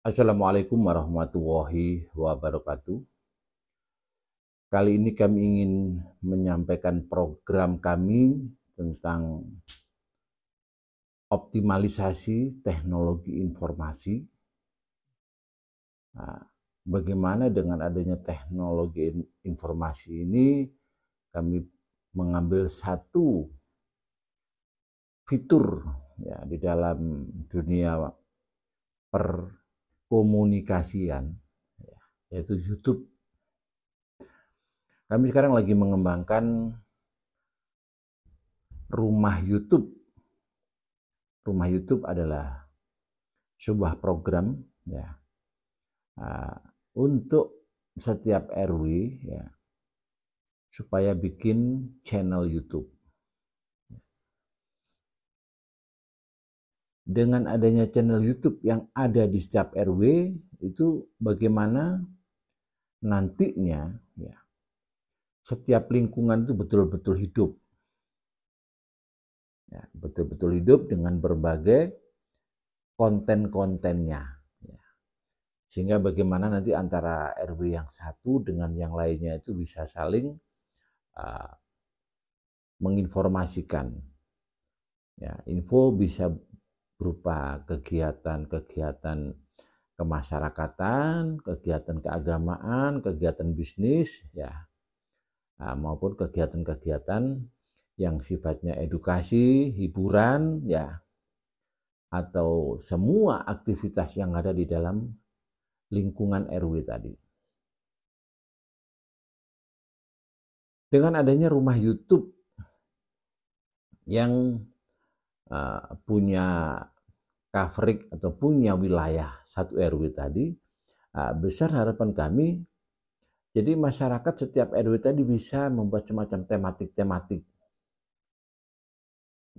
Assalamualaikum warahmatullahi wabarakatuh. Kali ini kami ingin menyampaikan program kami tentang optimalisasi teknologi informasi. Nah, bagaimana dengan adanya teknologi informasi ini, kami mengambil satu fitur ya di dalam dunia perkomunikasian, yaitu YouTube. Kami sekarang lagi mengembangkan rumah YouTube. Rumah YouTube adalah sebuah program ya untuk setiap RW ya supaya bikin channel YouTube. Dengan adanya channel YouTube yang ada di setiap RW itu bagaimana nantinya ya setiap lingkungan itu betul-betul hidup. Ya, betul-betul hidup dengan berbagai konten-kontennya. Ya. Sehingga bagaimana nanti antara RW yang satu dengan yang lainnya itu bisa saling menginformasikan. Ya, info bisa berupa kegiatan-kegiatan kemasyarakatan, kegiatan keagamaan, kegiatan bisnis, ya, maupun kegiatan-kegiatan yang sifatnya edukasi, hiburan, ya, atau semua aktivitas yang ada di dalam lingkungan RW tadi. Dengan adanya rumah YouTube yang punya coverage atau punya wilayah satu RW tadi, besar harapan kami, jadi masyarakat setiap RW tadi bisa membuat semacam tematik-tematik.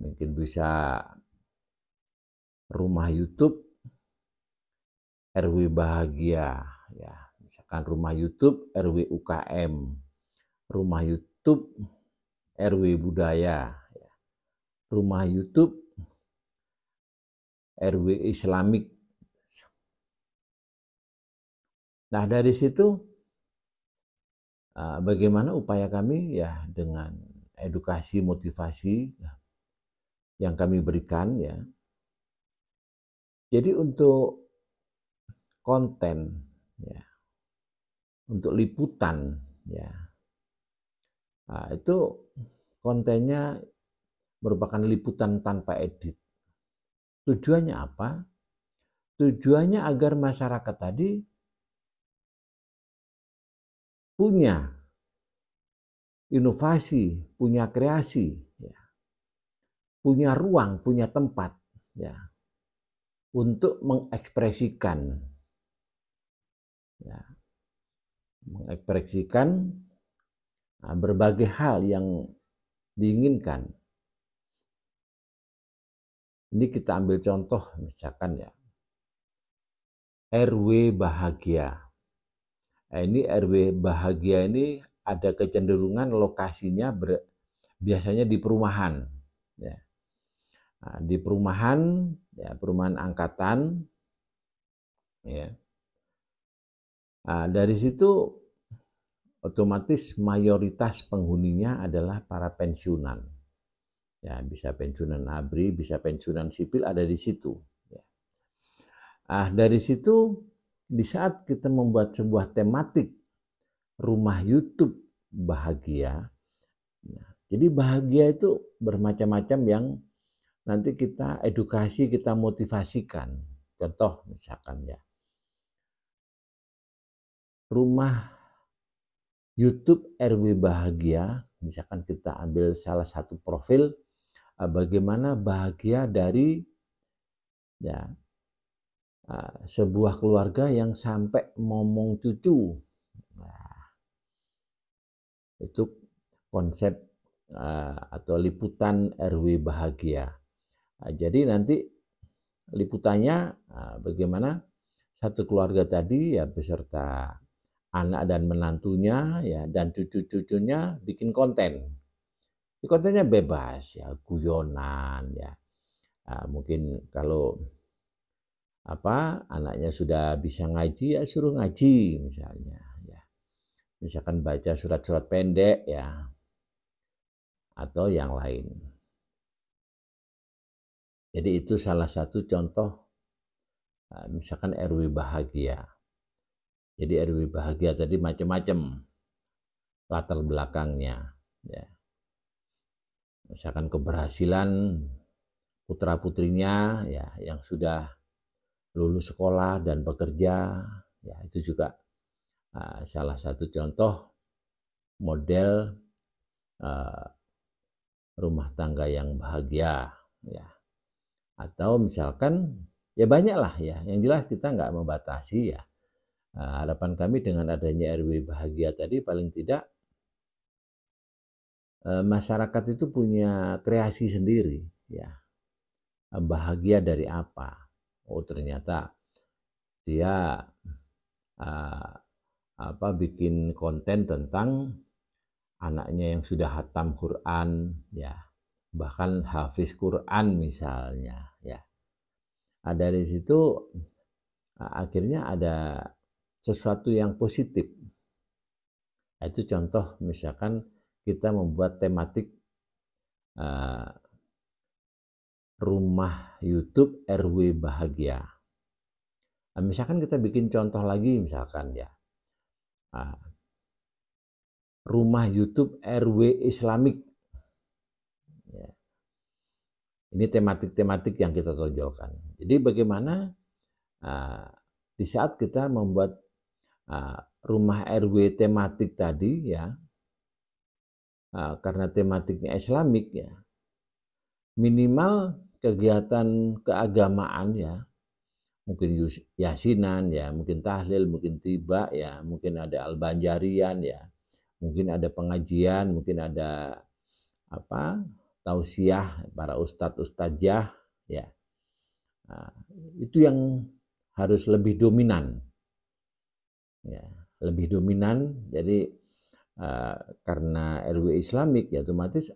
Mungkin bisa rumah YouTube RW Bahagia, ya, misalkan rumah YouTube RW UKM, rumah YouTube RW Budaya, ya, rumah YouTube RW Islamik. Nah, dari situ bagaimana upaya kami ya dengan edukasi motivasi yang kami berikan ya. Jadi untuk konten ya, untuk liputan ya, itu kontennya merupakan liputan tanpa edit. Tujuannya apa? Tujuannya agar masyarakat tadi punya inovasi, punya kreasi, ya, punya ruang, punya tempat, ya, untuk mengekspresikan, ya, mengekspresikan berbagai hal yang diinginkan. Ini kita ambil contoh, misalkan ya, RW Bahagia. Nah, ini RW Bahagia ini ada kecenderungan lokasinya biasanya di perumahan, ya. Nah, di perumahan, ya, perumahan angkatan, ya. Nah, dari situ otomatis mayoritas penghuninya adalah para pensiunan. Ya, bisa pensiunan ABRI, bisa pensiunan sipil ada di situ. Ya. Nah, dari situ di saat kita membuat sebuah tematik rumah YouTube Bahagia, ya, jadi bahagia itu bermacam-macam yang nanti kita edukasi, kita motivasikan. Contoh misalkan ya, rumah YouTube RW Bahagia, misalkan kita ambil salah satu profil bagaimana bahagia dari ya sebuah keluarga yang sampai ngomong cucu. Nah, itu konsep atau liputan RW Bahagia. Nah, jadi nanti liputannya bagaimana satu keluarga tadi ya beserta anak dan menantunya ya dan cucu-cucunya bikin konten. Kontennya bebas ya, guyonan ya. Mungkin kalau anaknya sudah bisa ngaji, ya suruh ngaji misalnya, ya. Misalkan baca surat-surat pendek ya, atau yang lain. Jadi itu salah satu contoh misalkan RW bahagia. Jadi RW bahagia tadi macam-macam latar belakangnya, ya. Misalkan keberhasilan putra-putrinya ya yang sudah lulus sekolah dan bekerja, ya itu juga salah satu contoh model rumah tangga yang bahagia, ya. Atau misalkan ya banyak lah ya, yang jelas kita nggak membatasi ya. Harapan kami dengan adanya RW bahagia tadi paling tidak masyarakat itu punya kreasi sendiri ya. Bahagia dari apa? Oh ternyata dia bikin konten tentang anaknya yang sudah hatam Quran ya, bahkan hafiz Quran misalnya ya. Dari situ akhirnya ada sesuatu yang positif. Itu contoh misalkan kita membuat tematik rumah YouTube RW bahagia. Misalkan kita bikin contoh lagi misalkan ya, rumah YouTube RW Islamik. Ya. Ini tematik-tematik yang kita tonjolkan. Jadi bagaimana di saat kita membuat rumah RW tematik tadi ya, karena tematiknya Islamik ya, minimal kegiatan keagamaan ya, mungkin yasinan ya, mungkin tahlil, mungkin tiba ya, mungkin ada albanjarian ya, mungkin ada pengajian, mungkin ada tausiah para ustadz-ustadzah ya. Itu yang harus lebih dominan ya, lebih dominan. Jadi karena RW Islamik ya otomatis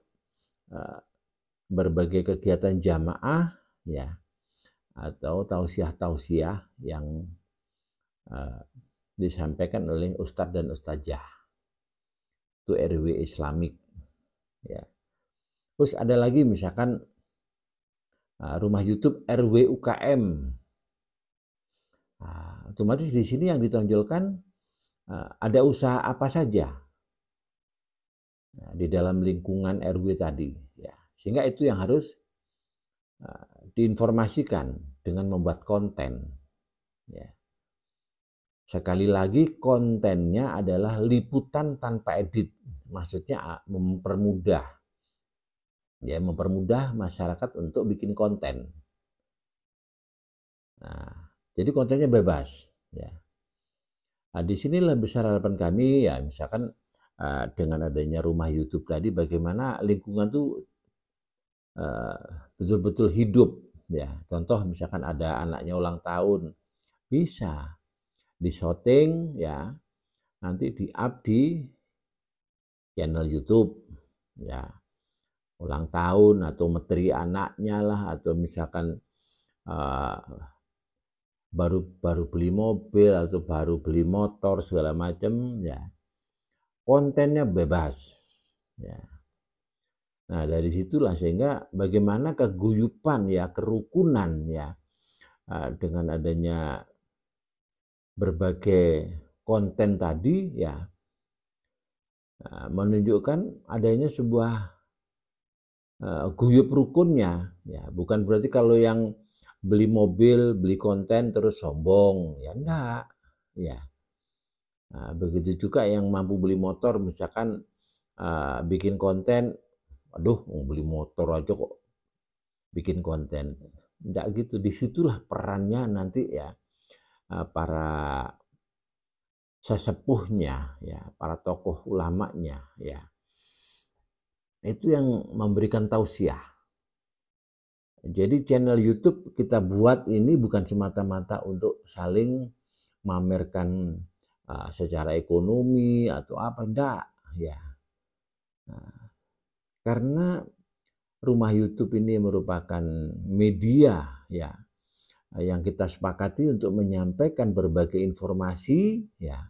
berbagai kegiatan jamaah ya atau tausiah-tausiah yang disampaikan oleh ustadz dan ustadzah itu RW Islamik ya. Terus ada lagi misalkan rumah YouTube RW UKM. Otomatis di sini yang ditonjolkan ada usaha apa saja di dalam lingkungan RW tadi ya. Sehingga itu yang harus diinformasikan dengan membuat konten ya. Sekali lagi kontennya adalah liputan tanpa edit, maksudnya mempermudah ya, mempermudah masyarakat untuk bikin konten. Nah, jadi kontennya bebas ya. Di sinilah besar harapan kami ya, misalkan dengan adanya rumah YouTube tadi, bagaimana lingkungan tuh betul-betul hidup ya. Contoh misalkan ada anaknya ulang tahun, bisa di-shooting ya, nanti di-up di channel YouTube ya, ulang tahun atau materi anaknya lah, atau misalkan baru beli mobil atau baru beli motor segala macam ya, kontennya bebas ya. Nah dari situlah sehingga bagaimana keguyupan ya, kerukunan ya, dengan adanya berbagai konten tadi ya, menunjukkan adanya sebuah guyup rukunnya ya. Bukan berarti kalau yang beli mobil, beli konten terus sombong ya, enggak ya. Begitu juga yang mampu beli motor, misalkan bikin konten, aduh beli motor aja kok bikin konten, enggak gitu. Disitulah perannya nanti ya para sesepuhnya ya, para tokoh ulamanya ya, itu yang memberikan tausiah. Jadi channel YouTube kita buat ini bukan semata-mata untuk saling mamerkan secara ekonomi atau apa, enggak ya. Karena rumah YouTube ini merupakan media ya, yang kita sepakati untuk menyampaikan berbagai informasi, ya,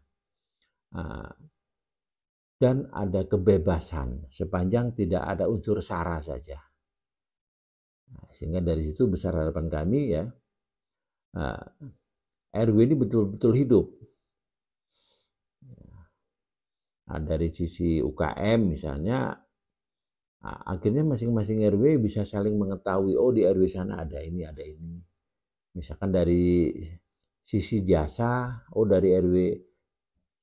dan ada kebebasan sepanjang tidak ada unsur sara saja. Sehingga dari situ besar harapan kami, ya, RW ini betul-betul hidup. Dari sisi UKM misalnya, akhirnya masing-masing RW bisa saling mengetahui, oh di RW sana ada ini, ada ini. Misalkan dari sisi jasa, oh dari RW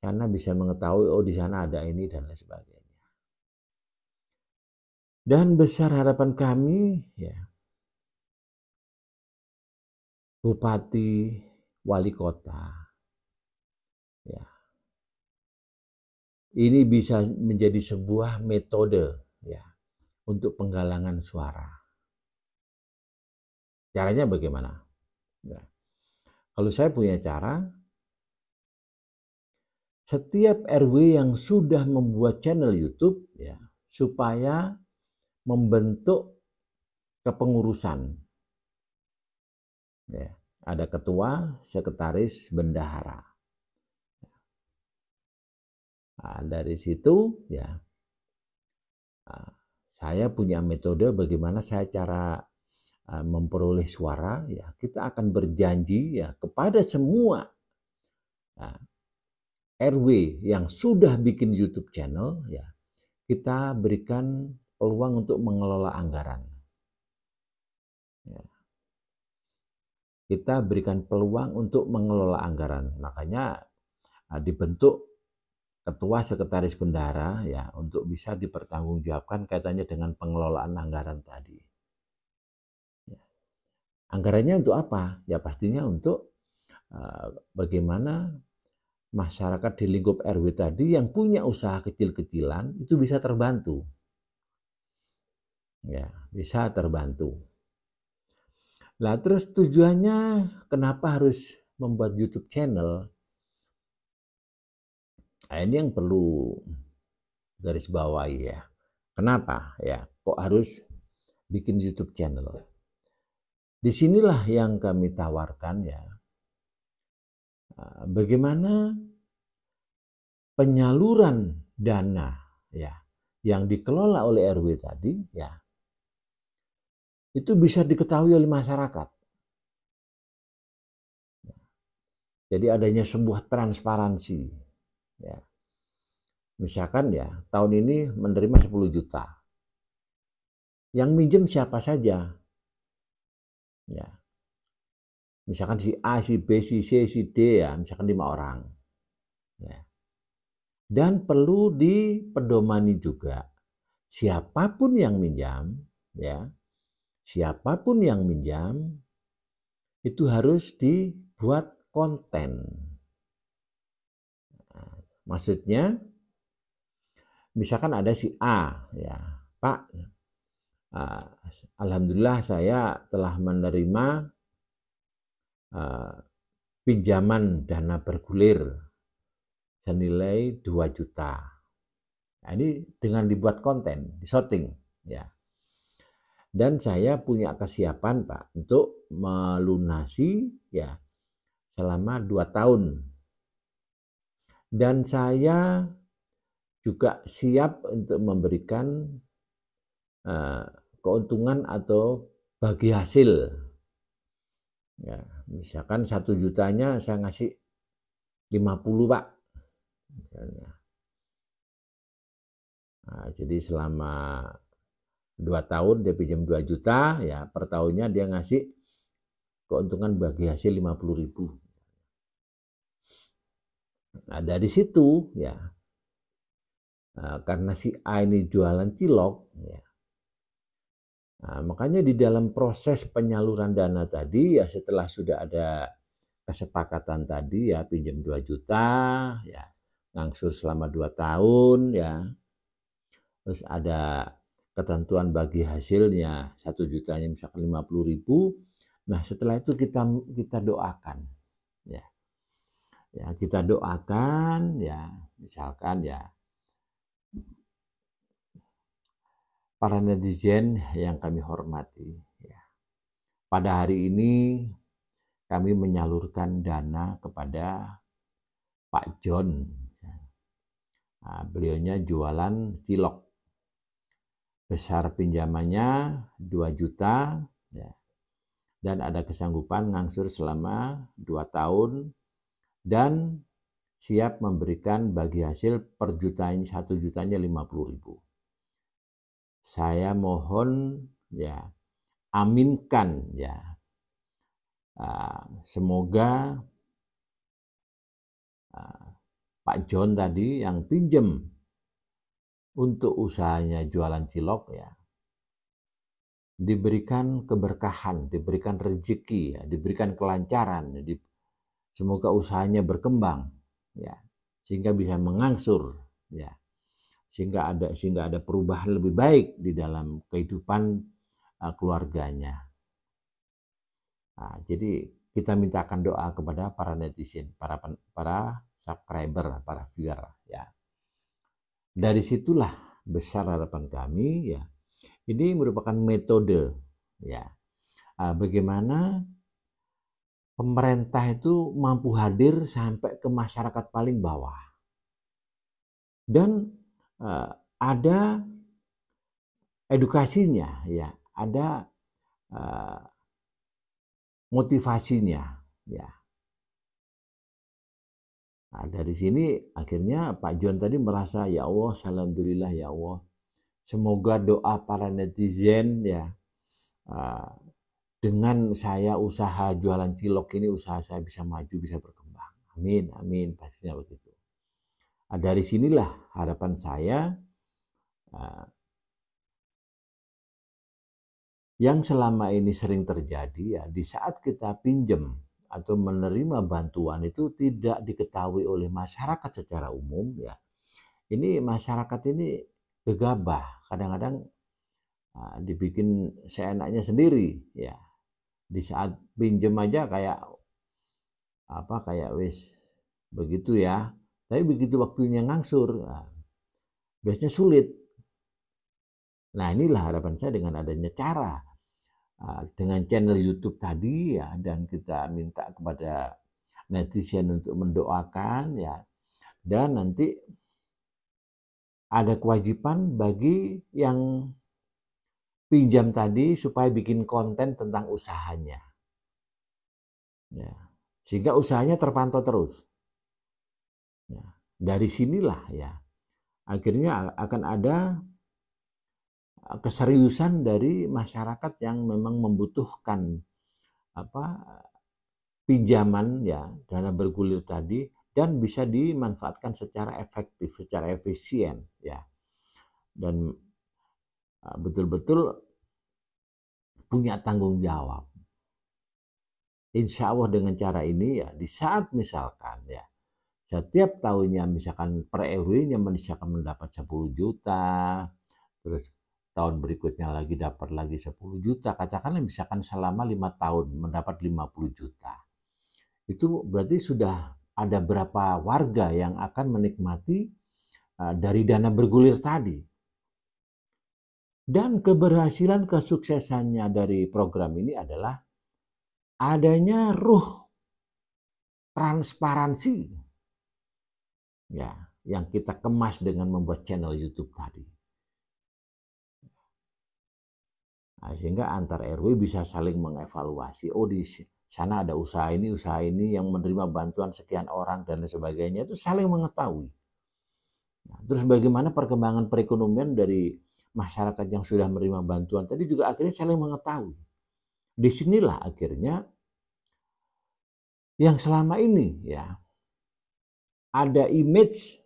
sana bisa mengetahui, oh di sana ada ini, dan lain sebagainya. Dan besar harapan kami, ya, bupati, wali kota, ya, ini bisa menjadi sebuah metode, ya, untuk penggalangan suara. Caranya bagaimana? Ya. Kalau saya punya cara, setiap RW yang sudah membuat channel YouTube, ya, supaya membentuk kepengurusan, ya, ada ketua, sekretaris, bendahara. Nah, dari situ, ya, saya punya metode bagaimana saya cara memperoleh suara, ya, kita akan berjanji, ya, kepada semua RW yang sudah bikin YouTube channel, ya, kita berikan peluang untuk mengelola anggaran. Ya. Kita berikan peluang untuk mengelola anggaran. Makanya dibentuk ketua, sekretaris, bendahara, ya, untuk bisa dipertanggungjawabkan kaitannya dengan pengelolaan anggaran tadi. Ya. Anggarannya untuk apa? Ya pastinya untuk bagaimana masyarakat di lingkup RW tadi yang punya usaha kecil-kecilan itu bisa terbantu. Ya, bisa terbantu. Lah terus tujuannya kenapa harus membuat YouTube channel? Nah, ini yang perlu garis bawahi, ya. Kenapa, ya? Kok harus bikin YouTube channel? Disinilah yang kami tawarkan, ya. Bagaimana penyaluran dana, ya, yang dikelola oleh RW tadi, ya, itu bisa diketahui oleh masyarakat. Jadi adanya sebuah transparansi, ya. Misalkan, ya, tahun ini menerima 10 juta. Yang minjem siapa saja, ya. Misalkan si A, si B, si C, si D, ya, misalkan 5 orang. Ya. Dan perlu dipedomani juga, siapapun yang minjam, ya, siapapun yang minjam itu harus dibuat konten. Nah, maksudnya, misalkan ada si A, ya, Pak, alhamdulillah saya telah menerima pinjaman dana bergulir senilai 2 juta. Nah, ini dengan dibuat konten, disorting, ya. Dan saya punya kesiapan, Pak, untuk melunasi, ya, selama 2 tahun. Dan saya juga siap untuk memberikan keuntungan atau bagi hasil. Ya, misalkan 1 jutanya saya ngasih 50, Pak. Misalnya. Nah, jadi selama 2 tahun dia pinjam 2 juta, ya, per tahunnya dia ngasih keuntungan bagi hasil 50.000. Nah, dari situ, ya, karena si A ini jualan cilok, ya, nah, makanya di dalam proses penyaluran dana tadi, ya, setelah sudah ada kesepakatan tadi, ya, pinjam 2 juta, ya, ngangsur selama 2 tahun, ya, terus ada ketentuan bagi hasilnya 1 jutanya misalkan 50.000. Nah, setelah itu kita doakan, ya, ya, kita doakan, ya, misalkan, ya, para netizen yang kami hormati, ya, pada hari ini kami menyalurkan dana kepada Pak John. Nah, beliaunya jualan cilok. Besar pinjamannya 2 juta, ya, dan ada kesanggupan ngangsur selama 2 tahun dan siap memberikan bagi hasil per jutanya 1 jutanya 50.000. Saya mohon ya aminkan ya, semoga Pak John tadi yang pinjem untuk usahanya jualan cilok ya diberikan keberkahan, diberikan rezeki ya, diberikan kelancaran, semoga usahanya berkembang ya, sehingga bisa mengangsur ya, sehingga ada perubahan lebih baik di dalam kehidupan keluarganya. Nah, jadi kita mintakan doa kepada para netizen, para subscriber, para viewer ya. Dari situlah besar harapan kami ya. Ini merupakan metode ya. Bagaimana pemerintah itu mampu hadir sampai ke masyarakat paling bawah. Dan ada edukasinya ya, ada motivasinya ya. Nah, dari sini akhirnya Pak John tadi merasa, ya Allah, alhamdulillah ya Allah, semoga doa para netizen ya, dengan saya usaha jualan cilok ini, usaha saya bisa maju, bisa berkembang. Amin, amin, pastinya begitu. Nah, dari sinilah harapan saya yang selama ini sering terjadi ya, di saat kita pinjam atau menerima bantuan itu tidak diketahui oleh masyarakat secara umum ya. Ini masyarakat ini gegabah, kadang-kadang dibikin seenaknya sendiri ya. Di saat pinjam aja kayak wis begitu ya. Tapi begitu waktunya ngangsur, biasanya sulit. Nah, inilah harapan saya dengan adanya cara dengan channel YouTube tadi ya, dan kita minta kepada netizen untuk mendoakan ya, dan nanti ada kewajiban bagi yang pinjam tadi supaya bikin konten tentang usahanya ya, sehingga usahanya terpantau terus ya. Dari sinilah ya akhirnya akan ada keseriusan dari masyarakat yang memang membutuhkan pinjaman ya, dana bergulir tadi, dan bisa dimanfaatkan secara efektif, secara efisien ya, dan betul-betul punya tanggung jawab. Insya Allah dengan cara ini ya, di saat misalkan ya setiap tahunnya misalkan per RW-nya misalkan mendapat 10 juta, terus tahun berikutnya lagi dapat lagi 10 juta, katakanlah misalkan selama 5 tahun mendapat 50 juta. Itu berarti sudah ada berapa warga yang akan menikmati dari dana bergulir tadi. Dan keberhasilan kesuksesannya dari program ini adalah adanya ruh transparansi ya, yang kita kemas dengan membuat channel YouTube tadi. Nah, sehingga antar RW bisa saling mengevaluasi, oh di sana ada usaha ini yang menerima bantuan sekian orang dan sebagainya, itu saling mengetahui. Nah, terus bagaimana perkembangan perekonomian dari masyarakat yang sudah menerima bantuan tadi juga akhirnya saling mengetahui. Disinilah akhirnya yang selama ini ya ada image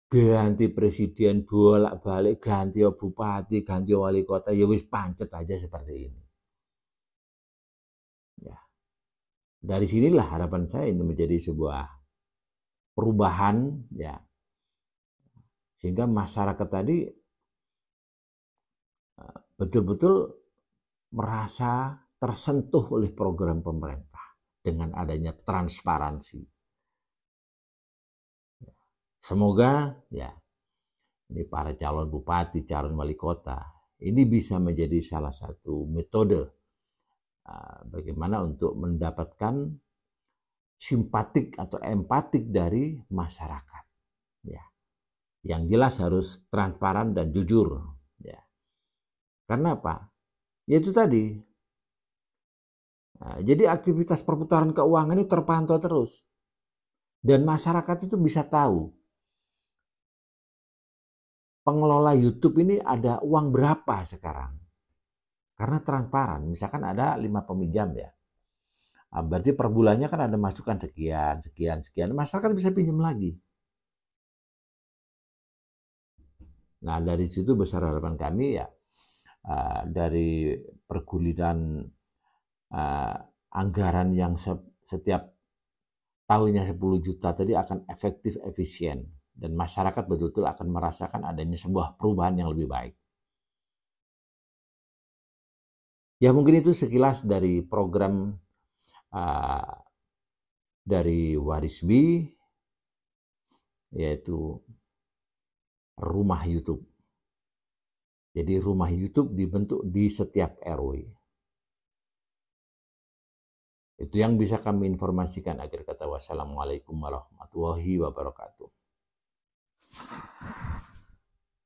ganti presiden bolak-balik, ganti bupati, ganti wali kota, ya wis pancet aja seperti ini. Ya. Dari sinilah harapan saya ini menjadi sebuah perubahan ya. Sehingga masyarakat tadi betul-betul merasa tersentuh oleh program pemerintah dengan adanya transparansi. Semoga ya ini para calon bupati, calon wali kota ini bisa menjadi salah satu metode Bagaimana untuk mendapatkan simpatik atau empatik dari masyarakat. Ya. Yang jelas harus transparan dan jujur. Ya. Karena apa? Ya itu tadi. Jadi aktivitas perputaran keuangan itu terpantau terus. Dan masyarakat itu bisa tahu pengelola YouTube ini ada uang berapa sekarang. Karena transparan. Misalkan ada 5 peminjam ya. Berarti per bulannya kan ada masukan sekian, sekian, sekian. Masyarakat bisa pinjam lagi. Nah dari situ besar harapan kami ya dari perguliran anggaran yang setiap tahunnya 10 juta tadi akan efektif, efisien. Dan masyarakat betul-betul akan merasakan adanya sebuah perubahan yang lebih baik. Ya mungkin itu sekilas dari program dari Warisbi, yaitu rumah YouTube. Jadi rumah YouTube dibentuk di setiap RW. Itu yang bisa kami informasikan. Akhir kata, wassalamualaikum warahmatullahi wabarakatuh.